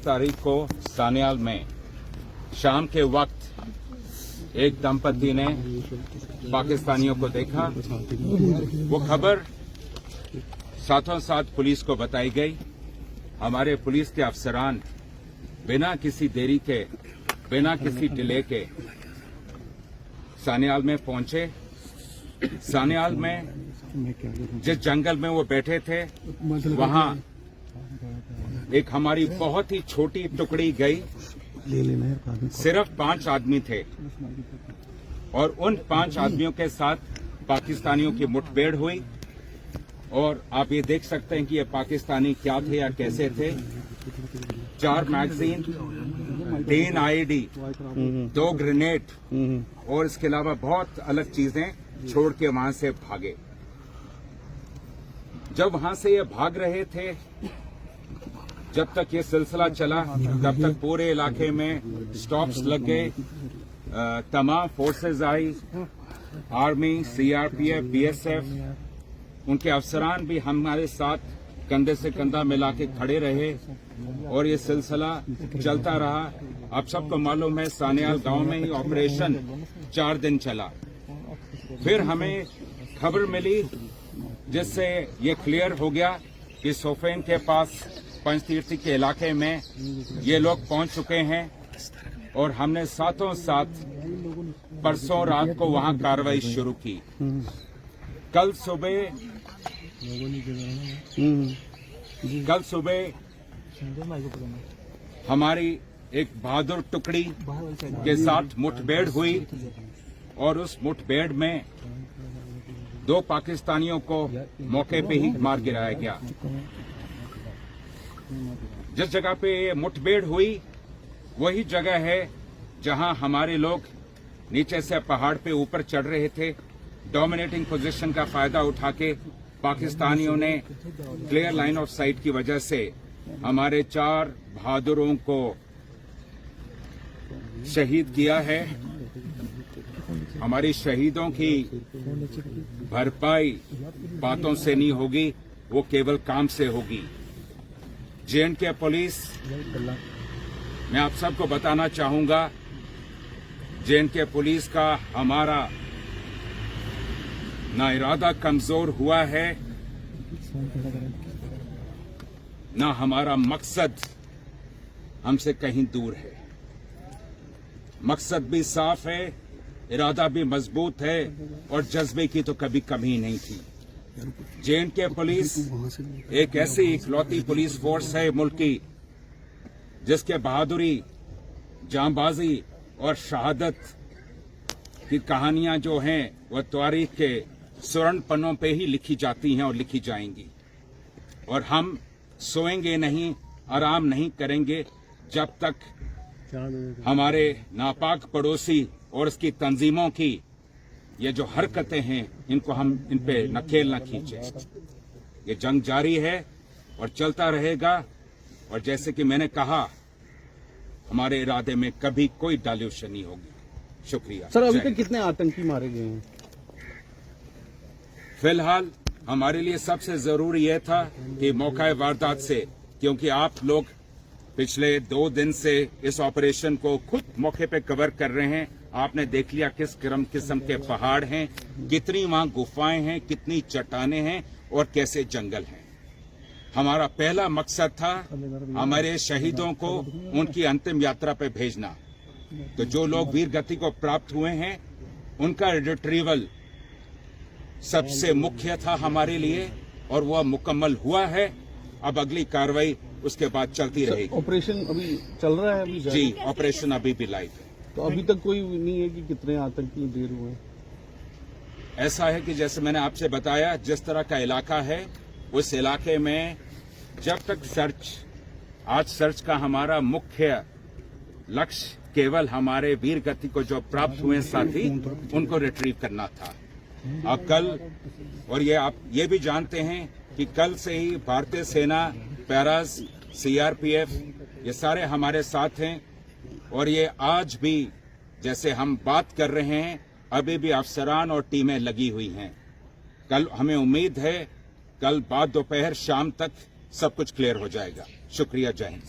तारीख को सान्याल में शाम के वक्त एक दंपति ने पाकिस्तानियों को देखा। वो खबर साथों साथ पुलिस को बताई गई। हमारे पुलिस के अफसरान बिना किसी देरी के, बिना किसी डिले के सान्याल में पहुंचे। सान्याल में जिस जंगल में वो बैठे थे वहां एक हमारी बहुत ही छोटी टुकड़ी गई। सिर्फ 5 आदमी थे और उन 5 आदमियों के साथ पाकिस्तानियों की मुठभेड़ हुई। और आप ये देख सकते हैं कि ये पाकिस्तानी क्या थे या कैसे थे। 4 मैगजीन, 3 आईडी, 2 ग्रेनेड और इसके अलावा बहुत अलग चीजें छोड़ के वहां से भागे। जब वहां से ये भाग रहे थे, जब तक ये सिलसिला चला तब तक पूरे इलाके में स्टॉप्स लग गए। तमाम फोर्सेज आई, आर्मी, सीआरपीएफ, बीएसएफ, उनके अफसरान भी हमारे साथ कंधे से कंधा मिला के खड़े रहे और ये सिलसिला चलता रहा। आप सबको मालूम है सान्याल गांव में ही ऑपरेशन 4 दिन चला। फिर हमें खबर मिली जिससे ये क्लियर हो गया कि सोफेन के पास पंचतीर्थी के इलाके में ये लोग पहुंच चुके हैं और हमने साथों साथ परसों रात को वहां कार्रवाई शुरू की। कल सुबह हमारी एक बहादुर टुकड़ी के साथ मुठभेड़ हुई और उस मुठभेड़ में 2 पाकिस्तानियों को मौके पे ही मार गिराया गया। जिस जगह पे मुठभेड़ हुई वही जगह है जहां हमारे लोग नीचे से पहाड़ पे ऊपर चढ़ रहे थे। डोमिनेटिंग पोजीशन का फायदा उठा के पाकिस्तानियों ने क्लियर लाइन ऑफ साइट की वजह से हमारे 4 बहादुरों को शहीद किया है। हमारी शहीदों की भरपाई बातों से नहीं होगी, वो केवल काम से होगी। जे.एंड.के पुलिस, मैं आप सबको बताना चाहूंगा, जे.एंड.के पुलिस का हमारा ना इरादा कमजोर हुआ है, ना हमारा मकसद हमसे कहीं दूर है। मकसद भी साफ है, इरादा भी मजबूत है और जज्बे की तो कभी कमी नहीं थी। जे.एंड.के पुलिस एक ऐसी इकलौती पुलिस फोर्स है मुल्क की जिसके बहादुरी, जांबाजी और शहादत की कहानियां जो हैं वह तारीख के स्वर्ण पन्नों पे ही लिखी जाती हैं और लिखी जाएंगी। और हम सोएंगे नहीं, आराम नहीं करेंगे जब तक हमारे नापाक पड़ोसी और उसकी तंजीमों की ये जो हरकतें हैं इनको हम इन पे नकेल न खींचे। ये जंग जारी है और चलता रहेगा। और जैसे कि मैंने कहा, हमारे इरादे में कभी कोई डाल्यूशन नहीं होगी। शुक्रिया सर। अभी तक कितने आतंकी मारे गए हैं? फिलहाल हमारे लिए सबसे जरूरी यह था कि मौका वारदात से, क्योंकि आप लोग पिछले 2 दिन से इस ऑपरेशन को खुद मौके पे कवर कर रहे हैं। आपने देख लिया किस किस्म के पहाड़ हैं, कितनी वहां गुफाएं हैं, कितनी चट्टानें हैं और कैसे जंगल हैं। हमारा पहला मकसद था हमारे शहीदों को उनकी अंतिम यात्रा पे भेजना। तो जो लोग वीर गति को प्राप्त हुए हैं उनका रिट्रीवल सबसे मुख्य था हमारे लिए और वह मुकम्मल हुआ है। अब अगली कार्रवाई उसके बाद चलती रहेगी। ऑपरेशन अभी चल रहा है? अभी जी, ऑपरेशन अभी भी लाइव है। तो अभी तक कोई नहीं है कि कितने आतंकी ढेर हुए? ऐसा है कि जैसे मैंने आपसे बताया, जिस तरह का इलाका है उस इलाके में जब तक सर्च का हमारा मुख्य लक्ष्य केवल हमारे वीर गति को जो प्राप्त हुए साथी उनको रिट्रीव करना था। अब कल, और ये आप ये भी जानते हैं कि कल से ही भारतीय सेना, पैरास, सीआरपीएफ ये सारे हमारे साथ हैं। और ये आज भी जैसे हम बात कर रहे हैं अभी भी अफसरान और टीमें लगी हुई हैं। कल हमें उम्मीद है कल बाद दोपहर शाम तक सब कुछ क्लियर हो जाएगा। शुक्रिया, जय हिंद।